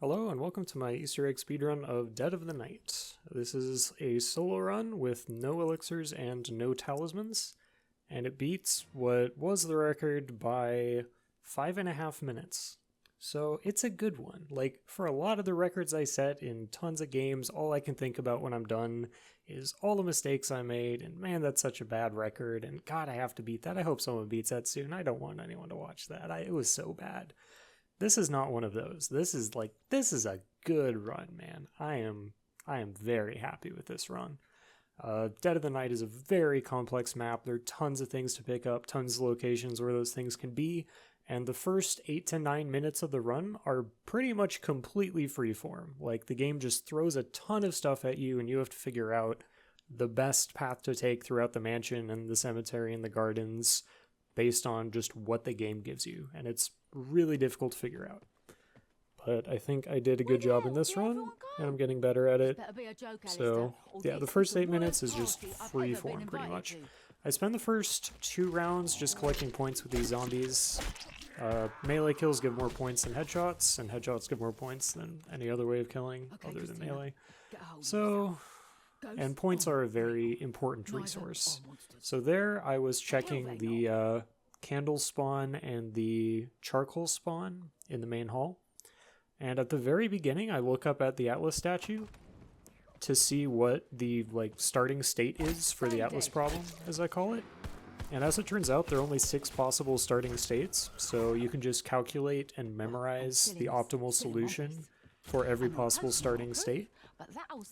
Hello and welcome to my Easter egg speedrun of Dead of the Night. This is a solo run with no elixirs and no talismans, and it beats what was the record by 5.5 minutes. So it's a good one. Like, for a lot of the records I set in tons of games, all I can think about when I'm done is all the mistakes I made, and man, that's such a bad record, and god, I have to beat that. I hope someone beats that soon. I don't want anyone to watch that. It was so bad. This is not one of those. This is a good run, man. I am very happy with this run. Dead of the Night is a very complex map. There are tons of things to pick up, tons of locations where those things can be, and the first 8 to 9 minutes of the run are pretty much completely freeform. Like, the game just throws a ton of stuff at you, and you have to figure out the best path to take throughout the mansion and the cemetery and the gardens based on just what the game gives you, and it's really difficult to figure out. But I think I did a good job in this run, and I'm getting better at it. So, yeah, the first 8 minutes is just free form, pretty much. I spend the first 2 rounds just collecting points with these zombies. Melee kills give more points than headshots, and headshots give more points than any other way of killing other than melee. So, and points are a very important resource. So there I was checking the candle spawn and the charcoal spawn in the main hall. And at the very beginning, I look up at the Atlas statue to see what the starting state is for the Atlas problem, as I call it. And as it turns out, there are only 6 possible starting states, so you can just calculate and memorize the optimal solution for every possible starting state.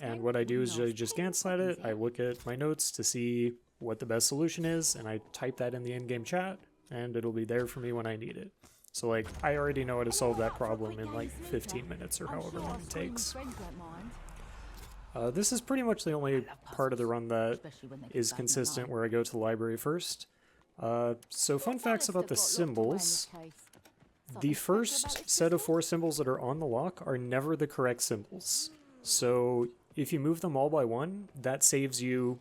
And what I do is I just glance at it, I look at my notes to see what the best solution is, and I type that in the in-game chat, and it'll be there for me when I need it. So, I already know how to solve that problem in, 15 minutes or however long it takes. This is pretty much the only part of the run that is consistent where I go to the library first. So fun facts about the symbols. The first set of 4 symbols that are on the lock are never the correct symbols. So if you move them all by 1, that saves you,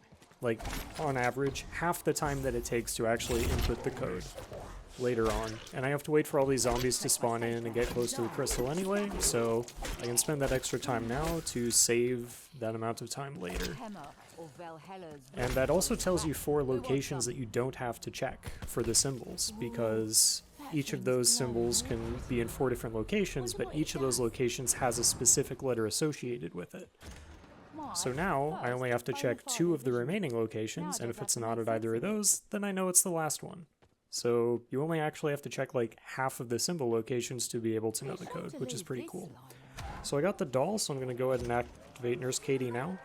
on average, half the time that it takes to actually input the code later on. And I have to wait for all these zombies to spawn in and get close to the crystal anyway, so I can spend that extra time now to save that amount of time later. And that also tells you 4 locations that you don't have to check for the symbols, because each of those symbols can be in 4 different locations, but each of those locations has a specific letter associated with it. So now I only have to check 2 of the remaining locations, and if it's not at either of those, then I know it's the last one. So you only actually have to check half of the symbol locations to be able to know the code, which is pretty cool. So I got the doll, so I'm going to go ahead and activate Nurse Katie now.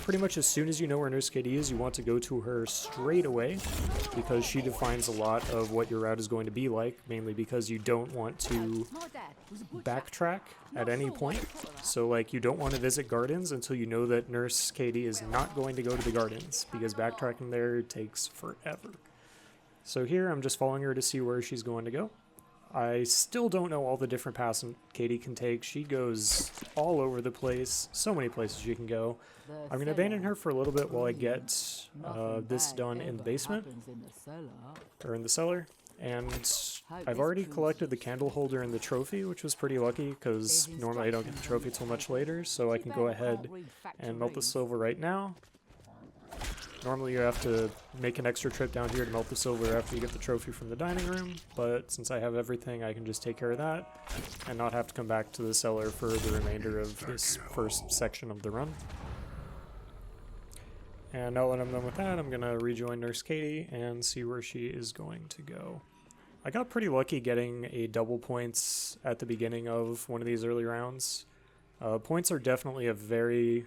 Pretty much as soon as you know where Nurse Katie is, you want to go to her straight away, because she defines a lot of what your route is going to be like, mainly because you don't want to backtrack at any point. So you don't want to visit gardens until you know that Nurse Katie is not going to go to the gardens, because backtracking there takes forever. So here I'm just following her to see where she's going to go. I still don't know all the different paths Katie can take. She goes all over the place, so many places she can go. I'm going to abandon her for a little bit while I get this done in the basement, or in the cellar. And I've already collected the candle holder and the trophy, which was pretty lucky, because normally I don't get the trophy till much later, so I can go ahead and melt the silver right now. Normally you have to make an extra trip down here to melt the silver after you get the trophy from the dining room, but since I have everything, I can just take care of that and not have to come back to the cellar for the remainder of this first section of the run. And now that I'm done with that, I'm going to rejoin Nurse Katie and see where she is going to go. I got pretty lucky getting a double points at the beginning of one of these early rounds. Points are definitely a very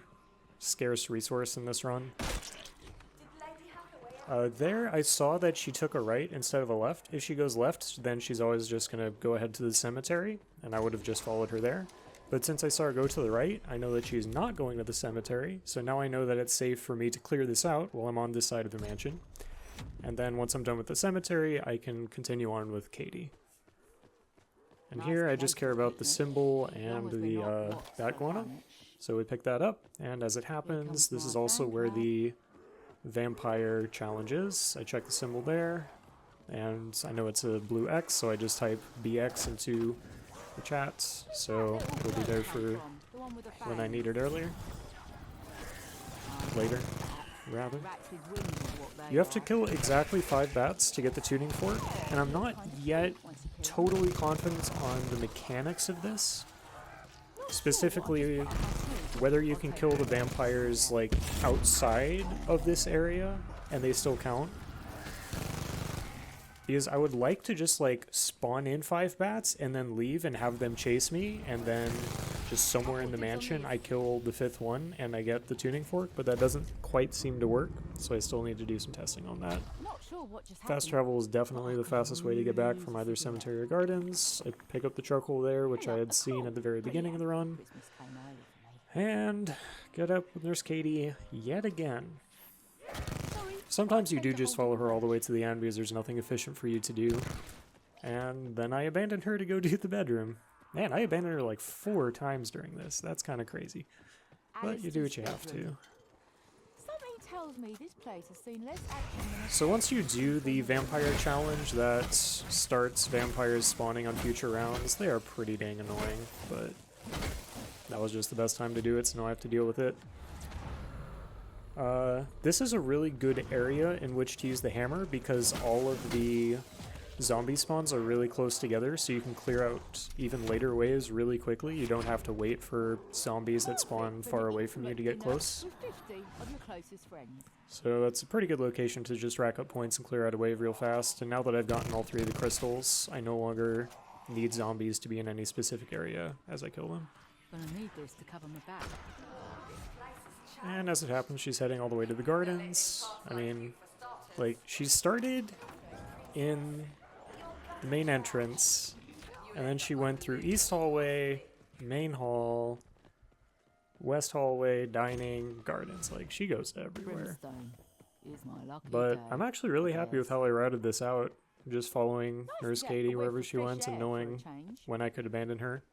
scarce resource in this run. There, I saw that she took a right instead of a left. If she goes left, then she's always just going to go ahead to the cemetery, and I would have just followed her there. But since I saw her go to the right, I know that she's not going to the cemetery, so now I know that it's safe for me to clear this out while I'm on this side of the mansion. And then once I'm done with the cemetery, I can continue on with Katie. And here, I just care about the symbol and the bat guano. So we pick that up, and as it happens, this is also where the vampire challenges. I check the symbol there, and I know it's a blue X, so I just type BX into the chat, so it'll be there for when I need it earlier. Later, rather. You have to kill exactly 5 bats to get the tuning fork, and I'm not yet totally confident on the mechanics of this. Specifically, whether you can kill the vampires, like, outside of this area, and they still count. Because I would like to just, like, spawn in 5 bats, and then leave and have them chase me, and then just somewhere in the mansion I kill the 5th one, and I get the tuning fork, but that doesn't quite seem to work, so I still need to do some testing on that. Fast travel is definitely the fastest way to get back from either cemetery or gardens. I pick up the charcoal there, which I had seen at the very beginning of the run. And get up with Nurse Katie yet again. Sometimes you do just follow her all the way to the end because there's nothing efficient for you to do. And then I abandon her to go do the bedroom. Man, I abandoned her like 4 times during this. That's kind of crazy. But you do what you have to. So once you do the vampire challenge that starts vampires spawning on future rounds, they are pretty dang annoying, but that was just the best time to do it, so now I have to deal with it. This is a really good area in which to use the hammer because all of the zombie spawns are really close together, so you can clear out even later waves really quickly. You don't have to wait for zombies that spawn far away from you to get close. So that's a pretty good location to just rack up points and clear out a wave real fast. And now that I've gotten all 3 of the crystals, I no longer need zombies to be in any specific area as I kill them. And as it happens, she's heading all the way to the gardens. I mean, like, she started in the main entrance, and then she went through East Hallway, Main Hall, West Hallway, Dining, Gardens. Like, she goes everywhere. But I'm actually really happy with how I routed this out, just following Nurse Katie wherever she went and knowing when I could abandon her.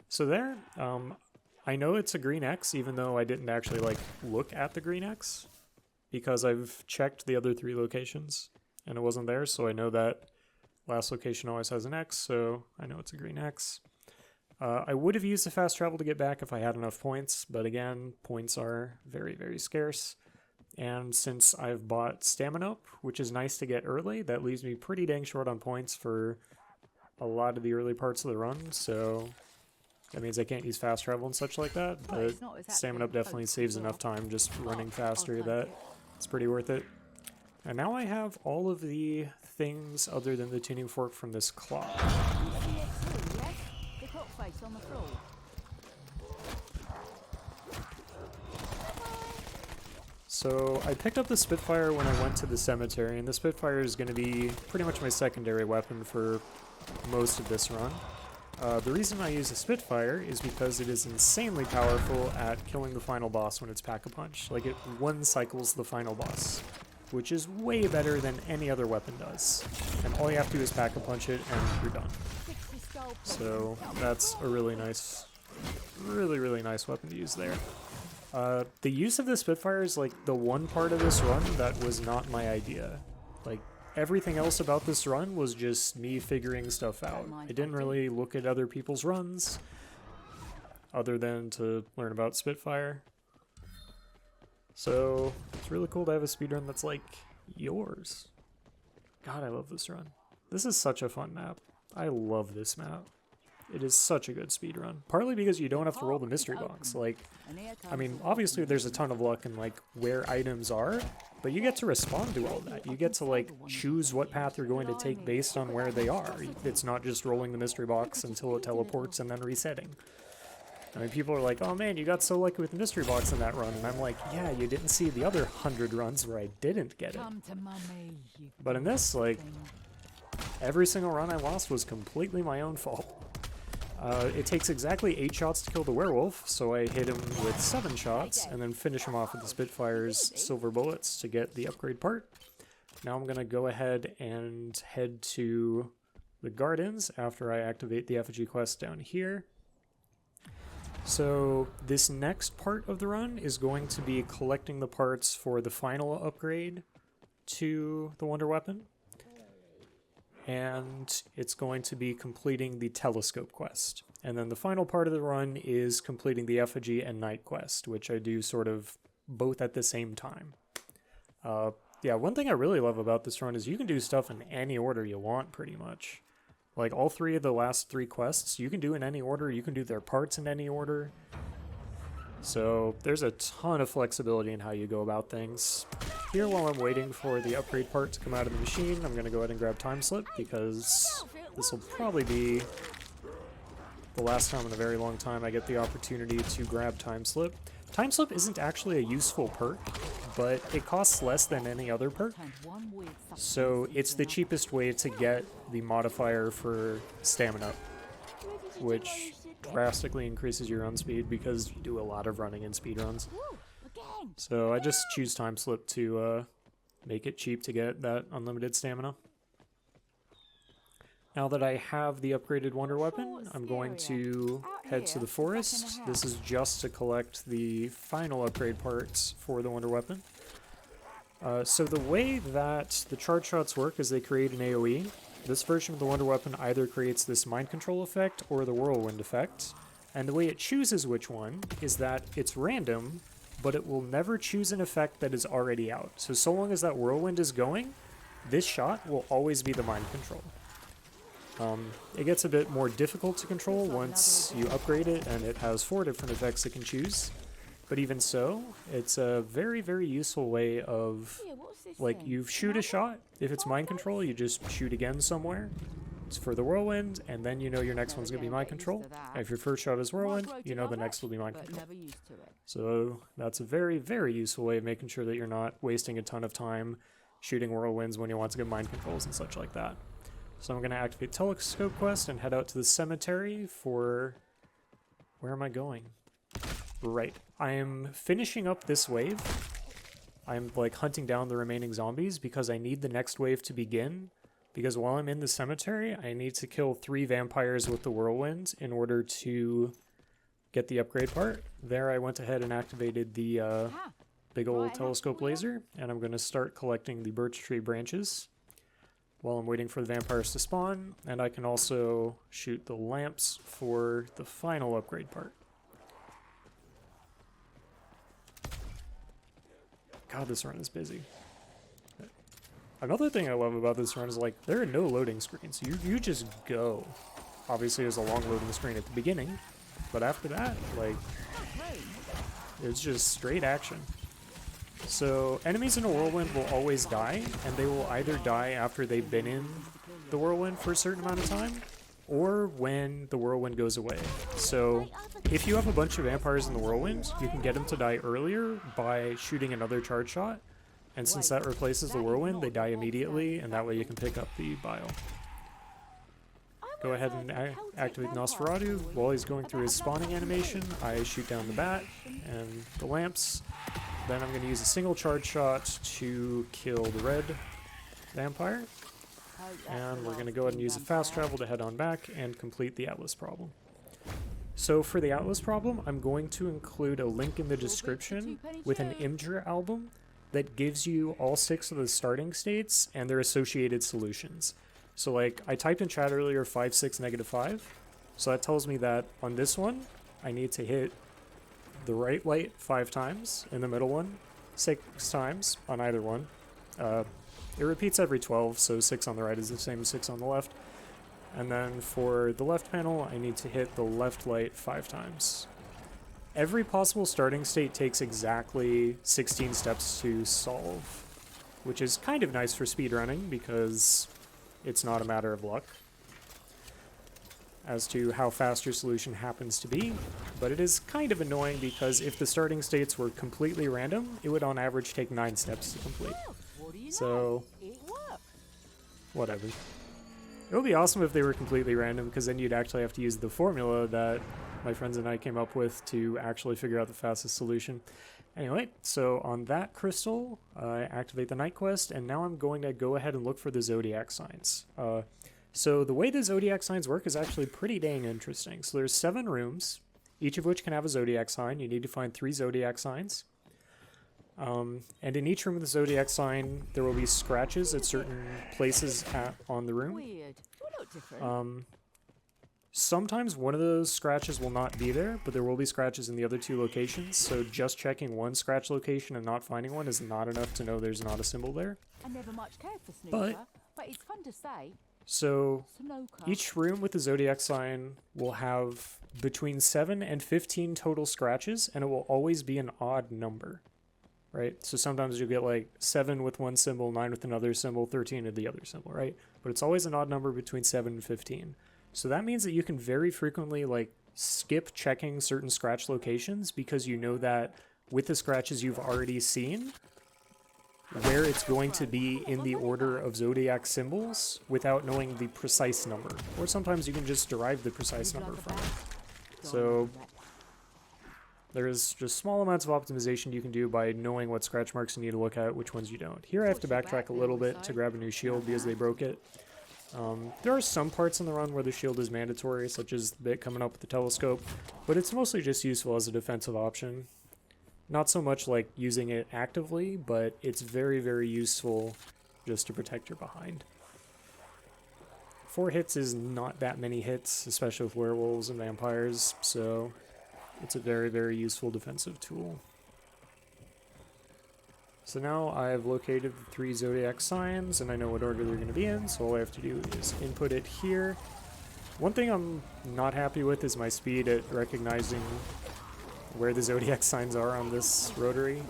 So there, I know it's a green X, even though I didn't actually, like, look at the green X, because I've checked the other 3 locations, and it wasn't there, so I know that last location always has an X, so I know it's a green X. I would have used the fast travel to get back if I had enough points, but again, points are very, very scarce. And since I've bought Stamina Up, which is nice to get early, that leaves me pretty dang short on points for a lot of the early parts of the run, so that means I can't use fast travel and such like that, but Stamina Up definitely saves enough time just running faster that it's pretty worth it. And now I have all of the things other than the tuning fork from this clock. So I picked up the Spitfire when I went to the cemetery, and the Spitfire is going to be pretty much my secondary weapon for most of this run. The reason I use a Spitfire is because it is insanely powerful at killing the final boss when it's Pack-a-Punch. Like, it one-cycles the final boss, which is way better than any other weapon does. And all you have to do is Pack-a-Punch it, and you're done. So that's a really nice, really nice weapon to use there. The use of the Spitfire is, like, the one part of this run that was not my idea. Like, everything else about this run was just me figuring stuff out. I didn't really look at other people's runs, other than to learn about Spitfire. So, it's really cool to have a speedrun that's, like, yours. God, I love this run. This is such a fun map. I love this map. It is such a good speedrun. Partly because you don't have to roll the mystery box. Like, I mean, obviously there's a ton of luck in, like, where items are, but you get to respond to all that. You get to, like, choose what path you're going to take based on where they are. It's not just rolling the mystery box until it teleports and then resetting. I mean, people are like, oh man, you got so lucky with the mystery box in that run. And I'm like, yeah, you didn't see the other 100 runs where I didn't get it. But in this, like, every single run I lost was completely my own fault. It takes exactly 8 shots to kill the werewolf, so I hit him with 7 shots, and then finish him off with the Spitfire's silver bullets to get the upgrade part. Now I'm going to go ahead and head to the gardens after I activate the effigy quest down here. So this next part of the run is going to be collecting the parts for the final upgrade to the Wonder Weapon. and it's going to be completing the telescope quest. And then the final part of the run is completing the effigy and night quest, which I do sort of both at the same time. Yeah, one thing I really love about this run is you can do stuff in any order you want, pretty much. Like, all three of the last 3 quests, you can do in any order, you can do their parts in any order. So, there's a ton of flexibility in how you go about things. Here, while I'm waiting for the upgrade part to come out of the machine, I'm going to go ahead and grab Time Slip, because this will probably be the last time in a very long time I get the opportunity to grab Time Slip. Time Slip isn't actually a useful perk, but it costs less than any other perk, so it's the cheapest way to get the modifier for stamina, which drastically increases your run speed because you do a lot of running in speedruns. So I just choose Time Slip to make it cheap to get that unlimited stamina. Now that I have the upgraded Wonder Weapon, I'm going to head to the forest. This is just to collect the final upgrade parts for the Wonder Weapon. So the way that the charge shots work is they create an AoE. This version of the Wonder Weapon either creates this mind control effect or the whirlwind effect. And the way it chooses which one is that it's random, but it will never choose an effect that is already out. So long as that whirlwind is going, this shot will always be the mind control. It gets a bit more difficult to control once you upgrade it, and it has 4 different effects it can choose. But even so, it's a very, very useful way of, like, you shoot a shot. If it's mind control, you just shoot again somewhere. It's for the whirlwind, and then you know your next one's going to be mind control. And if your first shot is whirlwind, you know the next will be mind control. So that's a very, very useful way of making sure that you're not wasting a ton of time shooting whirlwinds when you want to get mind controls and such like that. So I'm going to activate Telescope Quest and head out to the cemetery for... Where am I going? Right. I am finishing up this wave. I'm, like, hunting down the remaining zombies because I need the next wave to begin. Because while I'm in the cemetery, I need to kill 3 vampires with the whirlwind in order to get the upgrade part. There I went ahead and activated the big old telescope laser, and I'm going to start collecting the birch tree branches while I'm waiting for the vampires to spawn, and I can also shoot the lamps for the final upgrade part. God, this run is busy. Another thing I love about this run is, like, there are no loading screens. You just go. Obviously, there's a long loading screen at the beginning, but after that, like, it's just straight action. So, enemies in a whirlwind will always die, and they will either die after they've been in the whirlwind for a certain amount of time, or when the whirlwind goes away. So, if you have a bunch of vampires in the whirlwind, you can get them to die earlier by shooting another charge shot, and since that replaces the whirlwind, they die immediately, and that way you can pick up the bile. Go ahead and activate Nosferatu. While he's going through his spawning animation, I shoot down the bat and the lamps. Then I'm going to use a single charge shot to kill the red vampire. And we're going to go ahead and use a fast travel to head on back and complete the Atlas problem. So for the Atlas problem, I'm going to include a link in the description with an Imgur album that gives you all 6 of the starting states and their associated solutions. So, like, I typed in chat earlier 5, 6, -5. So that tells me that on this one, I need to hit the right light 5 times, in the middle one 6 times on either one. It repeats every 12, so 6 on the right is the same as 6 on the left. And then for the left panel, I need to hit the left light 5 times. Every possible starting state takes exactly 16 steps to solve, which is kind of nice for speedrunning because it's not a matter of luck as to how fast your solution happens to be, but it is kind of annoying because if the starting states were completely random, it would on average take 9 steps to complete. So, whatever. It would be awesome if they were completely random, because then you'd actually have to use the formula that my friends and I came up with to actually figure out the fastest solution. Anyway, so on that crystal, I activate the night quest, and now I'm going to go ahead and look for the Zodiac signs. So the way the Zodiac signs work is actually pretty dang interesting. So there's 7 rooms, each of which can have a Zodiac sign. You need to find 3 Zodiac signs. And in each room with the Zodiac sign, there will be scratches at certain places on the room. Weird. You look different. Sometimes one of those scratches will not be there, but there will be scratches in the other two locations, so just checking one scratch location and not finding one is not enough to know there's not a symbol there. I never much cared for snooker, but it's fun to say. So Snooker. each room with the Zodiac sign will have between 7 and 15 total scratches, and it will always be an odd number, right? So sometimes you'll get like 7 with one symbol, 9 with another symbol, 13 with the other symbol, right? But it's always an odd number between 7 and 15. So that means that you can very frequently like skip checking certain scratch locations because you know that with the scratches you've already seen, where it's going to be in the order of Zodiac symbols without knowing the precise number. Or sometimes you can just derive the precise number from it. So there's just small amounts of optimization you can do by knowing what scratch marks you need to look at, which ones you don't. Here I have to backtrack a little bit to grab a new shield because they broke it. There are some parts in the run where the shield is mandatory, such as the bit coming up with the telescope, but it's mostly just useful as a defensive option. Not so much like using it actively, but it's very, very useful just to protect your behind. 4 hits is not that many hits, especially with werewolves and vampires, so it's a very, very useful defensive tool. So now I've located the 3 Zodiac signs, and I know what order they're going to be in, so all I have to do is input it here. One thing I'm not happy with is my speed at recognizing where the Zodiac signs are on this rotary.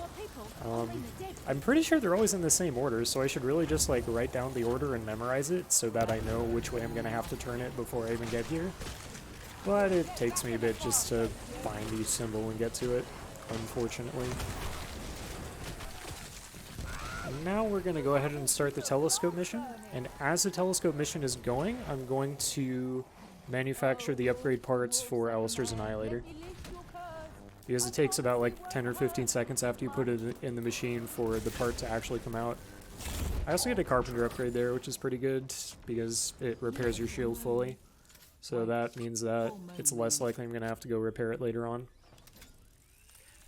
I'm pretty sure they're always in the same order, so I should really just like write down the order and memorize it so that I know which way I'm going to have to turn it before I even get here. But it takes me a bit just to find each symbol and get to it, unfortunately. Now we're going to go ahead and start the telescope mission, and as the telescope mission is going, I'm going to manufacture the upgrade parts for Alistair's Annihilator. Because it takes about like 10 or 15 seconds after you put it in the machine for the part to actually come out. I also get a Carpenter upgrade there, which is pretty good, because it repairs your shield fully. So that means that it's less likely I'm going to have to go repair it later on.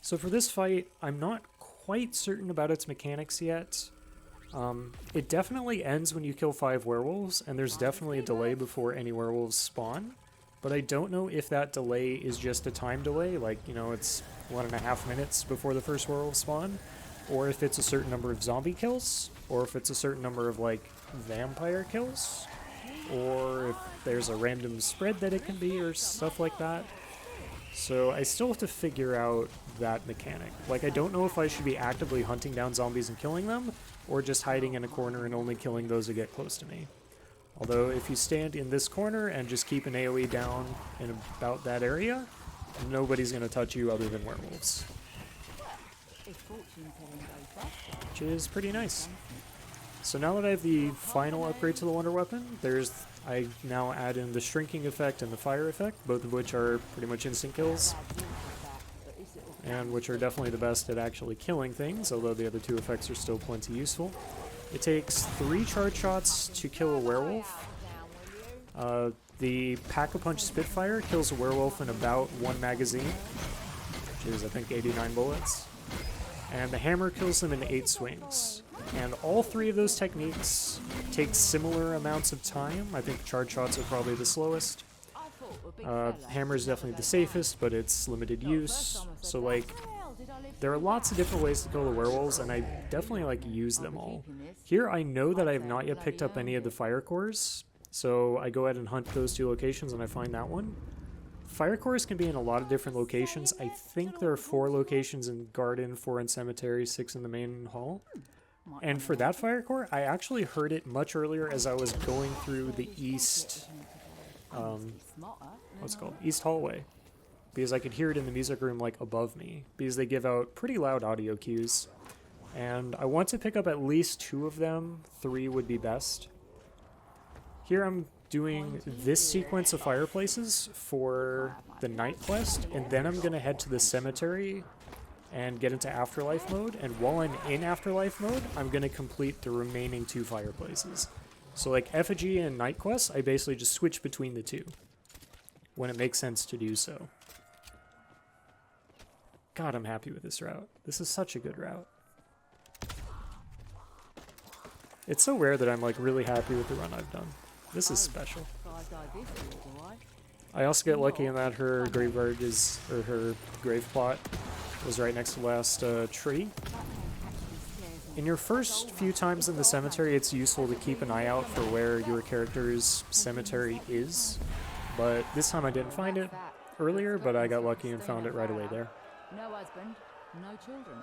So for this fight, I'm not quite certain about its mechanics yet. It definitely ends when you kill 5 werewolves, and there's definitely a delay before any werewolves spawn. But I don't know if that delay is just a time delay, like, you know, it's 1.5 minutes before the first werewolf spawn, or if it's a certain number of zombie kills, or if it's a certain number of, like, vampire kills, or if there's a random spread that it can be, or stuff like that. So I still have to figure out that mechanic. Like, I don't know if I should be actively hunting down zombies and killing them, or just hiding in a corner and only killing those who get close to me. Although, if you stand in this corner and just keep an AoE down in about that area, nobody's going to touch you other than werewolves. Which is pretty nice. So now that I have the final upgrade to the Wonder Weapon, I now add in the shrinking effect and the fire effect, both of which are pretty much instant kills. And which are definitely the best at actually killing things, although the other 2 effects are still plenty useful. It takes 3 charge shots to kill a werewolf. The Pack-a-Punch Spitfire kills a werewolf in about 1 magazine, which is, I think, 89 bullets. And the hammer kills them in 8 swings. And all 3 of those techniques take similar amounts of time. I think charge shots are probably the slowest. Hammer is definitely the safest, but it's limited use. So, like, there are lots of different ways to kill the werewolves, and I definitely, like, use them all. Here, I know that I have not yet picked up any of the fire cores, so I go ahead and hunt those 2 locations, and I find that one. Fire cores can be in a lot of different locations. I think there are 4 locations in Garden, 4 in Cemetery, 6 in the main hall. And for that fire core, I actually heard it much earlier as I was going through the east, what's it called? East hallway. Because I could hear it in the music room, like, above me, because they give out pretty loud audio cues. And I want to pick up at least 2 of them. 3 would be best. Here I'm doing this sequence of fireplaces for the night quest, and then I'm going to head to the cemetery and get into afterlife mode, and while I'm in afterlife mode, I'm going to complete the remaining 2 fireplaces. So like effigy and night quests, I basically just switch between the 2 when it makes sense to do so. God, I'm happy with this route. This is such a good route. It's so rare that I'm like really happy with the run I've done. This is special. I also get lucky in that her graveyard is, or her grave plot was right next to the last tree. In your first few times in the cemetery, it's useful to keep an eye out for where your character's cemetery is. But this time I didn't find it earlier, but I got lucky and found it right away there. No husband, no children.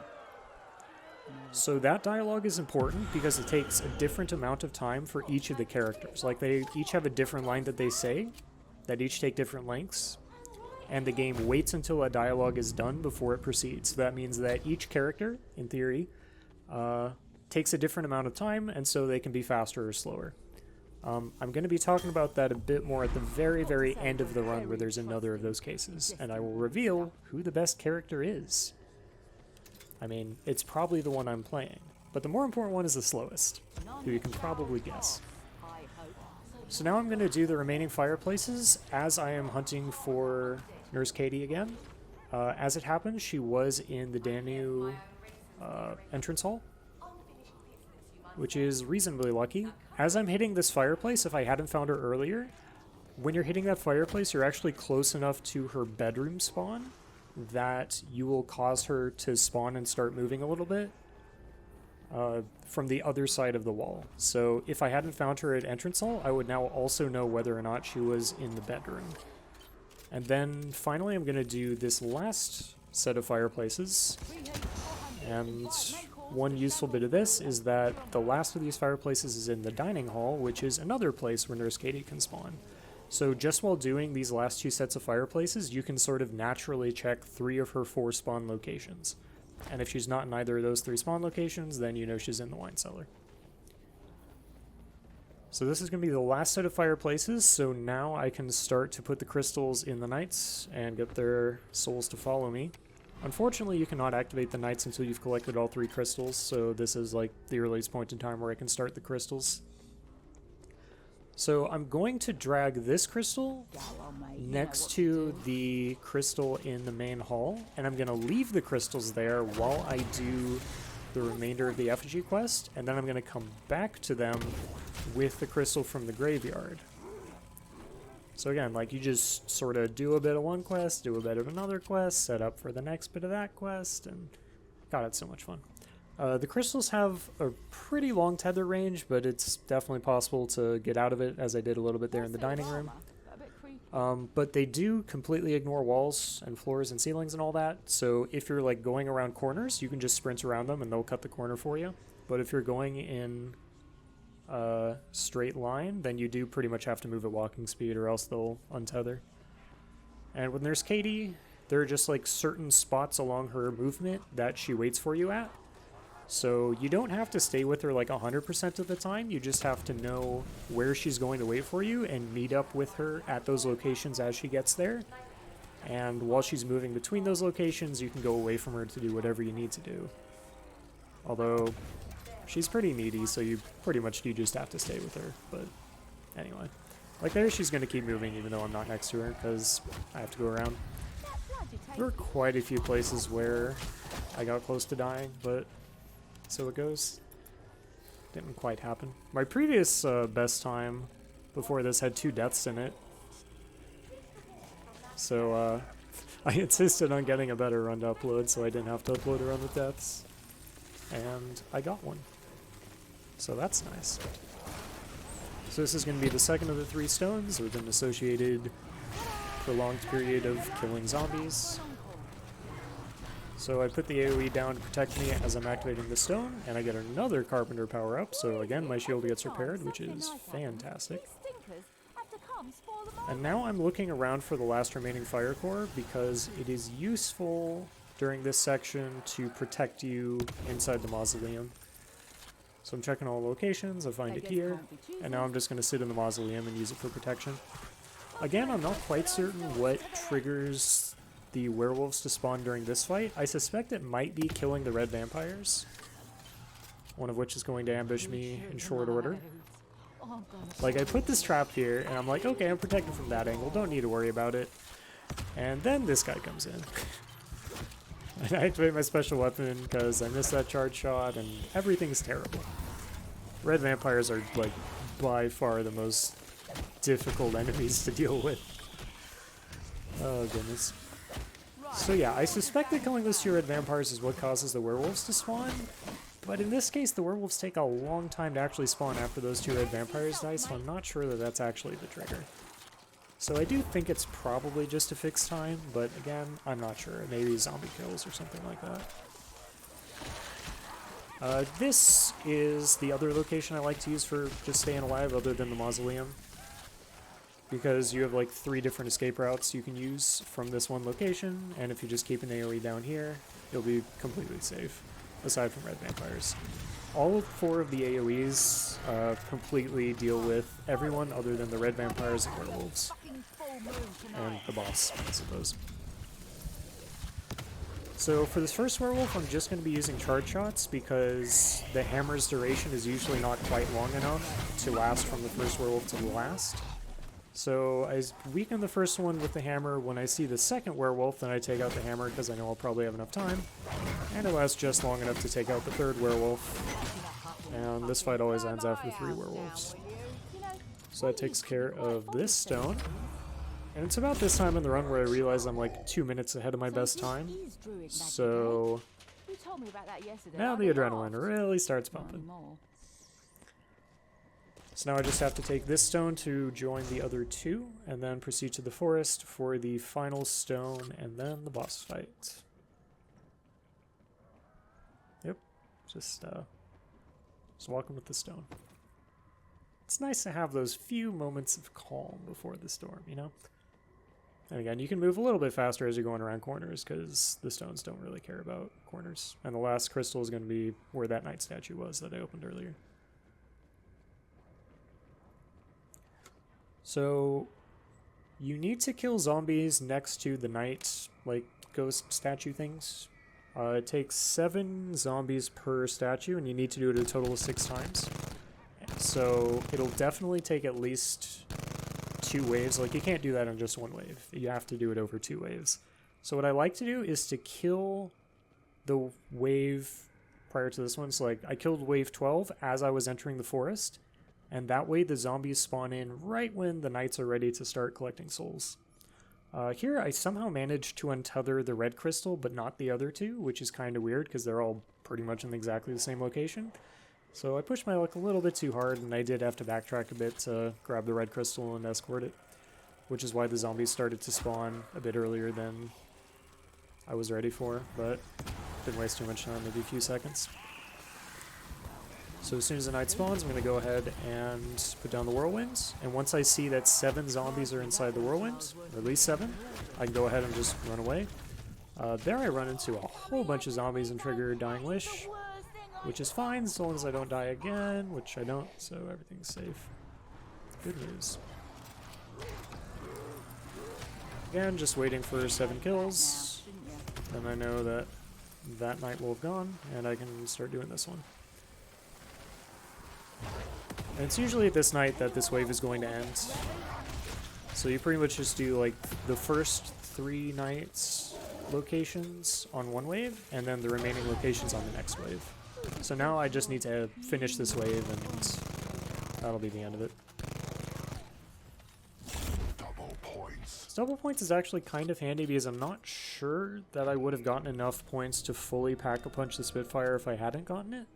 So that dialogue is important because it takes a different amount of time for each of the characters. Like, they each have a different line that they say, that each take different lengths, and the game waits until a dialogue is done before it proceeds. So that means that each character, in theory, takes a different amount of time, and so they can be faster or slower. I'm going to be talking about that a bit more at the very, very end of the run where there's another of those cases, and I will reveal who the best character is. I mean, it's probably the one I'm playing, but the more important one is the slowest, who you can probably guess. So now I'm going to do the remaining fireplaces as I am hunting for Nurse Katie again. As it happens, she was in the Danu entrance hall, which is reasonably lucky. As I'm hitting this fireplace, if I hadn't found her earlier, when you're hitting that fireplace, you're actually close enough to her bedroom spawn that you will cause her to spawn and start moving a little bit from the other side of the wall. So if I hadn't found her at entrance hall, I would now also know whether or not she was in the bedroom. And then finally I'm going to do this last set of fireplaces. And one useful bit of this is that the last of these fireplaces is in the dining hall, which is another place where Nurse Katie can spawn. So just while doing these last two sets of fireplaces, you can sort of naturally check 3 of her 4 spawn locations. And if she's not in either of those 3 spawn locations, then you know she's in the wine cellar. So this is going to be the last set of fireplaces, so now I can start to put the crystals in the knights and get their souls to follow me. Unfortunately, you cannot activate the knights until you've collected all 3 crystals, so this is like the earliest point in time where I can start the crystals. So I'm going to drag this crystal next to the crystal in the main hall, and I'm going to leave the crystals there while I do the remainder of the effigy quest, and then I'm going to come back to them with the crystal from the graveyard. So again, like, you just sort of do a bit of one quest, do a bit of another quest, set up for the next bit of that quest, and God, it's so much fun. The crystals have a pretty long tether range, but it's definitely possible to get out of it, as I did a little bit there in the dining room. But they do completely ignore walls and floors and ceilings and all that, so if you're like going around corners, you can just sprint around them and they'll cut the corner for you. But if you're going in a straight line, then you do pretty much have to move at walking speed or else they'll untether. And with Nurse Katie, there are just like certain spots along her movement that she waits for you at. So you don't have to stay with her like 100% of the time, you just have to know where she's going to wait for you and meet up with her at those locations as she gets there. And while she's moving between those locations, you can go away from her to do whatever you need to do. Although, she's pretty needy, so you pretty much do just have to stay with her, but anyway. Like there, she's going to keep moving even though I'm not next to her, because I have to go around. There were quite a few places where I got close to dying, but so it goes. Didn't quite happen. My previous best time before this had 2 deaths in it. So I insisted on getting a better run to upload so I didn't have to upload a run with deaths. And I got one. So that's nice. So this is going to be the second of the 3 stones with an associated prolonged period of killing zombies. So I put the AoE down to protect me as I'm activating the stone, and I get another Carpenter power-up, so again my shield gets repaired, which is fantastic. And now I'm looking around for the last remaining fire core, because it is useful during this section to protect you inside the mausoleum. So I'm checking all locations, I find it here, and now I'm just going to sit in the mausoleum and use it for protection. Again, I'm not quite certain what triggers the werewolves to spawn during this fight. I suspect it might be killing the red vampires, one of which is going to ambush me in short order. Like, I put this trap here, and I'm like, okay, I'm protected from that angle, don't need to worry about it. And then this guy comes in. And I activate my special weapon because I missed that charge shot, and everything's terrible. Red vampires are, like, by far the most difficult enemies to deal with. Oh, goodness. So yeah, I suspect that killing those 2 red vampires is what causes the werewolves to spawn, but in this case the werewolves take a long time to actually spawn after those 2 red vampires die, so I'm not sure that that's actually the trigger. So I do think it's probably just a fixed time, but again, I'm not sure. Maybe zombie kills or something like that. This is the other location I like to use for just staying alive other than the mausoleum, because you have like 3 different escape routes you can use from this one location, and if you just keep an AoE down here, you'll be completely safe, aside from red vampires. All 4 of the AoEs completely deal with everyone other than the red vampires and werewolves. And the boss, I suppose. So for this first werewolf, I'm just going to be using charge shots because the hammer's duration is usually not quite long enough to last from the first werewolf to the last. So I weaken the first one with the hammer. When I see the second werewolf, then I take out the hammer because I know I'll probably have enough time. And it lasts just long enough to take out the third werewolf. And this fight always ends after 3 werewolves. So that takes care of this stone. And it's about this time in the run where I realize I'm like 2 minutes ahead of my best time. So now the adrenaline really starts pumping. So now I just have to take this stone to join the other 2, and then proceed to the forest for the final stone, and then the boss fight. Yep, just walking with the stone. It's nice to have those few moments of calm before the storm, you know? And again, you can move a little bit faster as you're going around corners, because the stones don't really care about corners. And the last crystal is going to be where that knight statue was that I opened earlier. So, you need to kill zombies next to the knight, like, ghost statue things. It takes 7 zombies per statue, and you need to do it a total of 6 times. So, it'll definitely take at least 2 waves. Like, you can't do that on just 1 wave. You have to do it over 2 waves. So what I like to do is to kill the wave prior to this one. So, like, I killed wave 12 as I was entering the forest. And that way the zombies spawn in right when the knights are ready to start collecting souls. Here I somehow managed to untether the red crystal, but not the other 2, which is kind of weird because they're all pretty much in exactly the same location. So I pushed my luck a little bit too hard, and I did have to backtrack a bit to grab the red crystal and escort it, which is why the zombies started to spawn a bit earlier than I was ready for, but didn't waste too much time, maybe a few seconds. So as soon as the knight spawns, I'm going to go ahead and put down the whirlwinds. And once I see that 7 zombies are inside the whirlwind, or at least 7, I can go ahead and just run away. There I run into a whole bunch of zombies and trigger Dying Wish, which is fine as long as I don't die again, which I don't, so everything's safe. Good news. Again, just waiting for 7 kills. Then I know that that knight will have gone, and I can start doing this one. And it's usually at this night that this wave is going to end. So you pretty much just do like the first 3 knights locations on one wave, and then the remaining locations on the next wave. So now I just need to finish this wave, and that'll be the end of it. Double points is actually kind of handy because I'm not sure that I would have gotten enough points to fully pack-a-punch the Spitfire if I hadn't gotten it.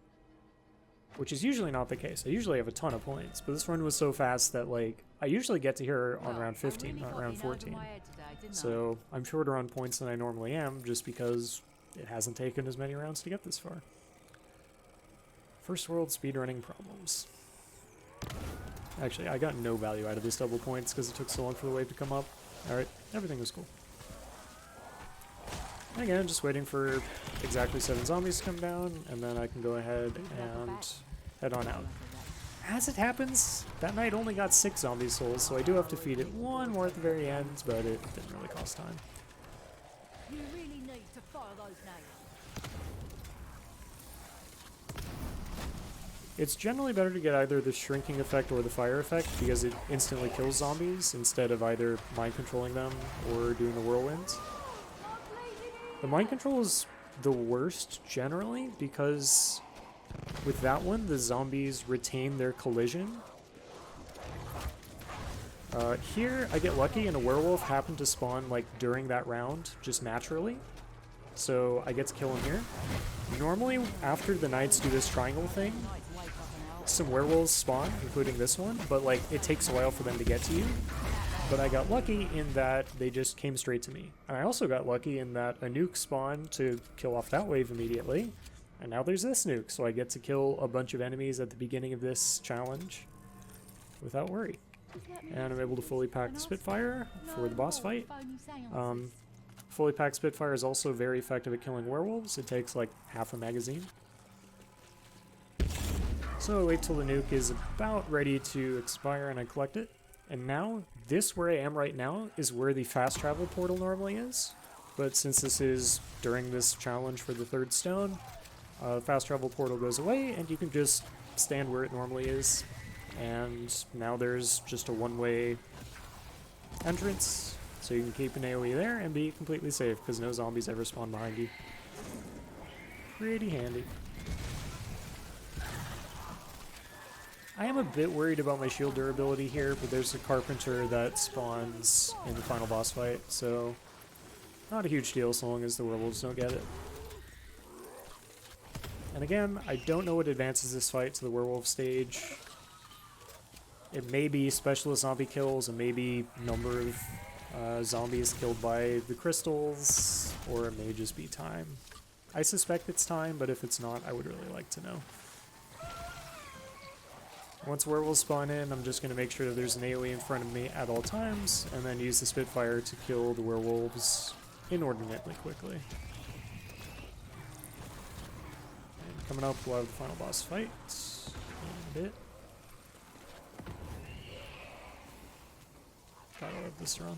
Which is usually not the case. I usually have a ton of points, but this run was so fast that, like, I usually get to here on round 15, not round 14. So I'm shorter on points than I normally am, just because it hasn't taken as many rounds to get this far. First world speedrunning problems. Actually, I got no value out of this double points because it took so long for the wave to come up. Alright, everything was cool. Again, just waiting for exactly 7 zombies to come down, and then I can go ahead and head on out. As it happens, that knight only got 6 zombie souls, so I do have to feed it 1 more at the very end, but it didn't really cost time. You really need to fire those nails. It's generally better to get either the shrinking effect or the fire effect, because it instantly kills zombies instead of either mind controlling them or doing the whirlwinds. The mind control is the worst generally because With that one, the zombies retain their collision. Here, I get lucky and a werewolf happened to spawn like during that round, just naturally. So I get to kill him here. Normally, after the knights do this triangle thing, some werewolves spawn, including this one, but like it takes a while for them to get to you. But I got lucky in that they just came straight to me. And I also got lucky in that a nuke spawned to kill off that wave immediately. And now there's this nuke, so I get to kill a bunch of enemies at the beginning of this challenge without worry. And I'm able to fully pack the Spitfire for the boss fight. Fully packed Spitfire is also very effective at killing werewolves. It takes like half a magazine. So I wait till the nuke is about ready to expire and I collect it. And now, this where I am right now is where the fast travel portal normally is. But since this is during this challenge for the third stone, fast travel portal goes away and you can just stand where it normally is. And now there's just a one-way entrance, so you can keep an AoE there and be completely safe because no zombies ever spawn behind you. Pretty handy. I am a bit worried about my shield durability here, but there's a carpenter that spawns in the final boss fight, so not a huge deal so long as the werewolves don't get it. And again, I don't know what advances this fight to the werewolf stage. It may be specialist zombie kills, and maybe number of zombies killed by the crystals, or it may just be time. I suspect it's time, but if it's not, I would really like to know. Once werewolves spawn in, I'm just going to make sure that there's an AoE in front of me at all times, and then use the Spitfire to kill the werewolves inordinately quickly. And coming up, we'll have the final boss fight in a bit. God, I love this run.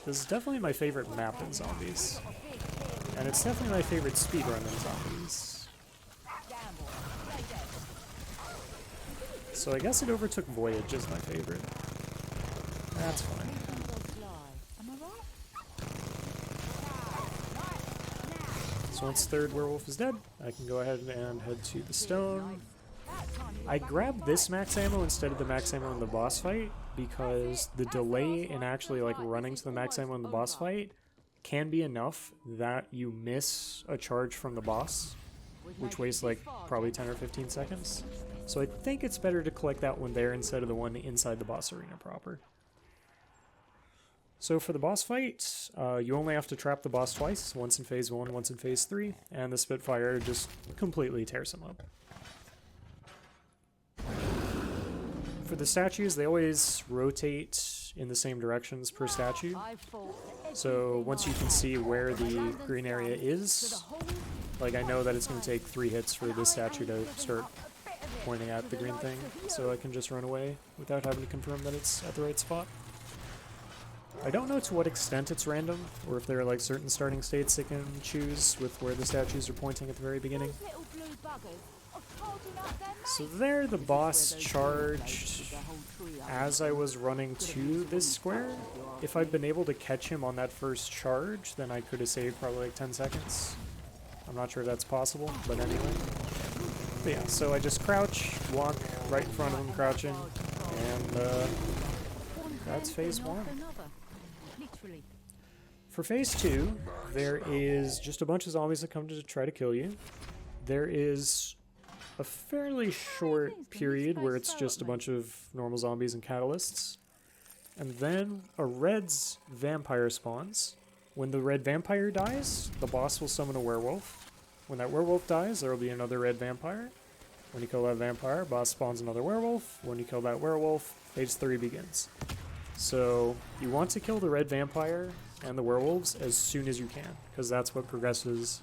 This is definitely my favorite map in zombies. And it's definitely my favorite speedrun in zombies. So I guess it overtook Voyage as my favorite. That's fine. So once third werewolf is dead, I can go ahead and head to the stone. I grabbed this max ammo instead of the max ammo in the boss fight because the delay in actually like running to the max ammo in the boss fight can be enough that you miss a charge from the boss, which wastes like probably 10 or 15 seconds. So I think it's better to collect that one there instead of the one inside the boss arena proper. So for the boss fight, you only have to trap the boss twice, once in phase 1, once in phase 3, and the Spitfire just completely tears him up. For the statues, they always rotate in the same directions per statue. So once you can see where the green area is, like I know that it's going to take 3 hits for this statue to start pointing at the green thing, so I can just run away without having to confirm that it's at the right spot. I don't know to what extent it's random, or if there are like certain starting states they can choose with where the statues are pointing at the very beginning. So there the boss charged as I was running to this square. If I'd been able to catch him on that first charge, then I could have saved probably like 10 seconds. I'm not sure if that's possible, but anyway. But yeah, so I just crouch, walk right in front of him crouching, and that's phase 1. For phase 2, there is just a bunch of zombies that come to try to kill you. There is a fairly short period where it's just a bunch of normal zombies and catalysts. And then a red vampire spawns. When the red vampire dies, the boss will summon a werewolf. When that werewolf dies, there will be another red vampire. When you kill that vampire, boss spawns another werewolf. When you kill that werewolf, phase 3 begins. So you want to kill the red vampire and the werewolves as soon as you can, because that's what progresses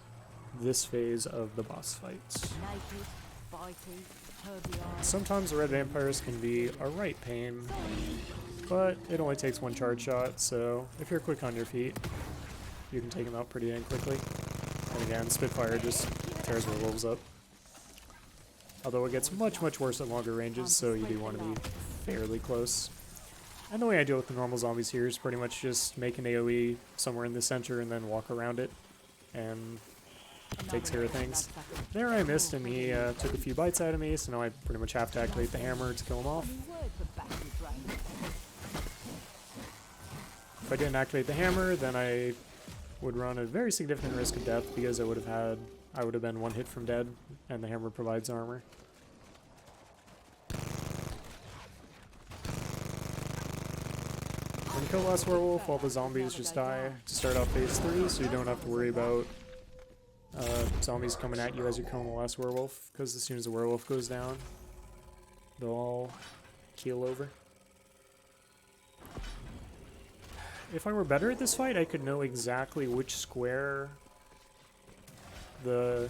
this phase of the boss fights. Sometimes the red vampires can be a right pain, but it only takes 1 charge shot, so if you're quick on your feet, you can take them out pretty dang quickly. And again, Spitfire just tears werewolves up. Although it gets much, much worse at longer ranges, so you do want to be fairly close. And the way I deal with the normal zombies here is pretty much just make an AoE somewhere in the center and then walk around it. And takes care of things. There I missed him. He took a few bites out of me, so now I pretty much have to activate the hammer to kill him off. If I didn't activate the hammer, then I would run a very significant risk of death because I would have been one hit from dead, and the hammer provides armor. When you kill the last werewolf, all the zombies just die to start off phase 3, so you don't have to worry about zombies coming at you as you're killing the last werewolf, because as soon as the werewolf goes down, they'll all keel over. If I were better at this fight, I could know exactly which square was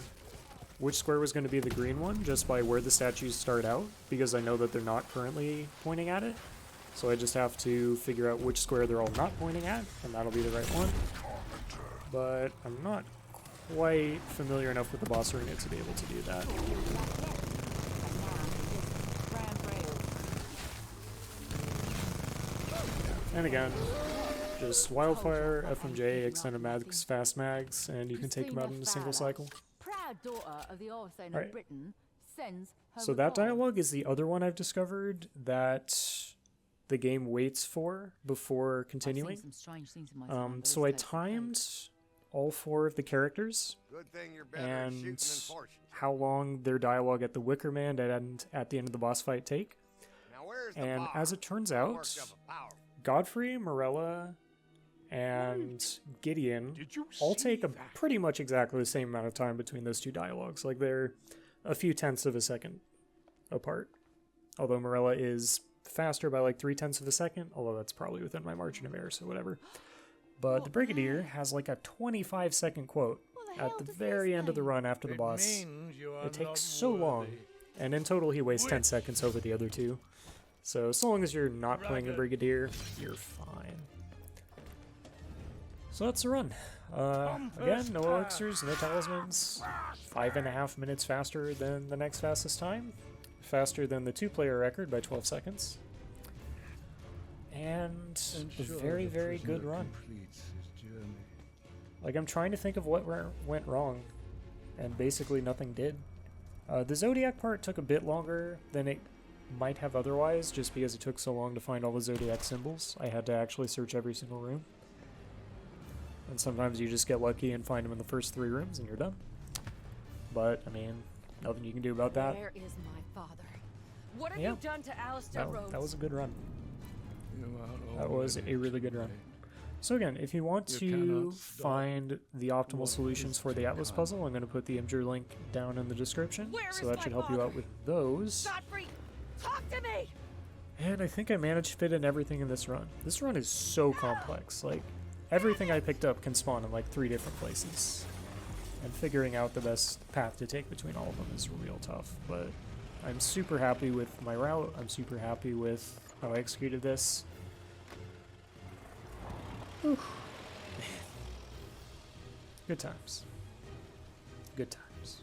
going to be the green one just by where the statues start out, because I know that they're not currently pointing at it. So I just have to figure out which square they're all not pointing at, and that'll be the right one. But I'm not quite familiar enough with the boss arena to be able to do that. And again, just Wildfire, FMJ, Extended Mags, Fast Mags, and you can take them out in a single cycle. Alright, so that dialogue is the other one I've discovered that the game waits for before continuing. So I timed all 4 of the characters and how long their dialogue at the Wicker Man and at the end of the boss fight take. And as it turns out, Godfrey, Morella, and Gideon all take pretty much exactly the same amount of time between those 2 dialogues. Like, they're a few tenths of a second apart. Although Morella is faster by like 0.3 of a second, although that's probably within my margin of error, so whatever. But the Brigadier has like a 25-second quote at the very end of the run after the boss. It takes so long, and in total he wastes 10 seconds over the other 2. So long as you're not playing the Brigadier, you're fine. So that's the run. Again, no elixirs, no talismans. 5.5 minutes faster than the next fastest time. Faster than the 2-player record by 12 seconds. And a very, very good run. Like, I'm trying to think of what went wrong, and basically nothing did. The Zodiac part took a bit longer than it might have otherwise, just because it took so long to find all the Zodiac symbols. I had to actually search every single room. And sometimes you just get lucky and find them in the first 3 rooms and you're done. But, I mean, nothing you can do about that. Where is my father? What have you done to Alistair Rhodes? That was a good run. That was a really good run. So again, if you want to find the optimal solutions for the Atlas puzzle, I'm going to put the Imgur link down in the description. So that should help you out with those. Godfrey, talk to me! And I think I managed to fit in everything in this run. This run is so complex. Like, everything I picked up can spawn in like 3 different places. And figuring out the best path to take between all of them is real tough. But I'm super happy with my route. I'm super happy with how I executed this. Whew. Good times. Good times.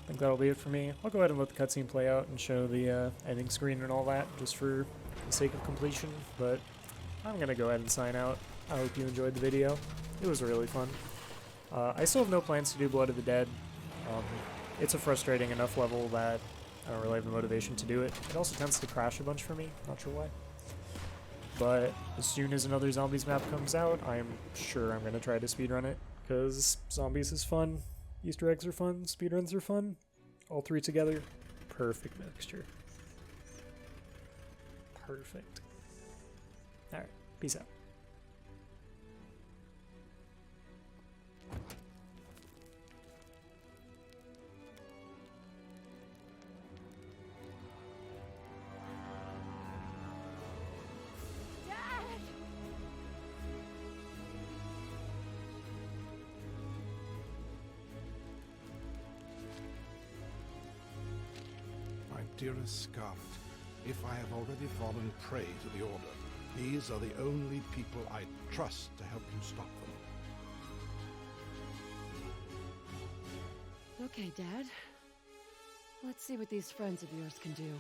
I think that'll be it for me. I'll go ahead and let the cutscene play out and show the ending screen and all that, just for the sake of completion. But I'm going to go ahead and sign out. I hope you enjoyed the video. It was really fun. I still have no plans to do Blood of the Dead. It's a frustrating enough level that I don't really have the motivation to do it. It also tends to crash a bunch for me, not sure why. But as soon as another Zombies map comes out, I'm sure I'm going to try to speedrun it, because Zombies is fun, Easter eggs are fun, speedruns are fun. All 3 together, perfect mixture. Perfect. Alright, peace out. Dearest Scarlet, if I have already fallen prey to the Order, these are the only people I trust to help you stop them. Okay, Dad. Let's see what these friends of yours can do.